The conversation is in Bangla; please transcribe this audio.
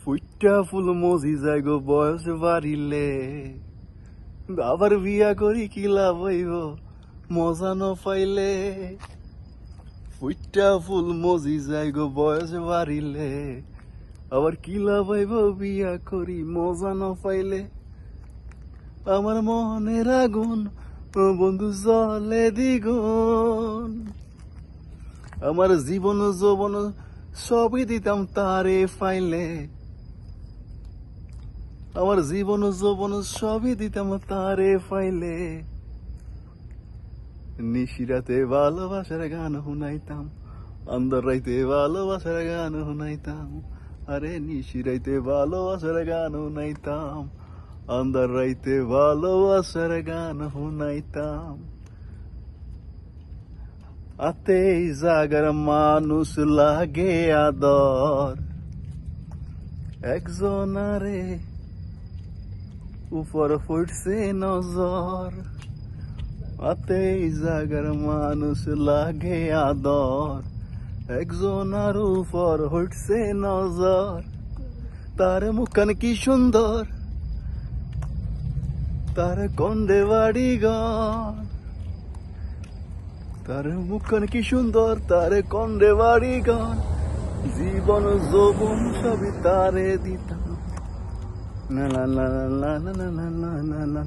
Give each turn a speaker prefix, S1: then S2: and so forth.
S1: ফুইটা ফুল মজি যায় গো বয়স বাড়িলে, আবার বিয়া করি কি লাভ হইব মজা ন পাইলে। ফুইটা ফুল মজি যায় গো বয়স বাড়িলে, আবার কি লাভ হইব বিয়া করি মজা ন পাইলে। আমার মনের আগুন বন্ধু জলে দ্বিগুণ, আমার জীবন যৌবন সবই দিতাম তারে ফাইলে। আমার জীবন যৌবন সবই দিতাম তারে ফাইলে। নিশিরাতে ভালোবাসার গান শুনাইতাম, আন্দার রাইতে ভালোবাসার গান শুনাইতাম। আরে নিশিরাইতে ভালোবাসার গান শুনাইতাম, আন্দার রাইতে ভালোবাসার গান শুনাইতাম। আতে জাগার মানুষ লাগে আদর, একজনারে উপর ফুটছে নজর। আতে জাগার মানুষ লাগে আদর, একজনার উপর ফুটছে নজর। তার মুখান কি সুন্দর, তার কন্দে বাড়ি ঘর। তার মুখান কি সুন্দর, তার কন্দে বাড়ি ঘর। জীবন যৌবন সবই তারে দিতাম। না না না না না না না না না।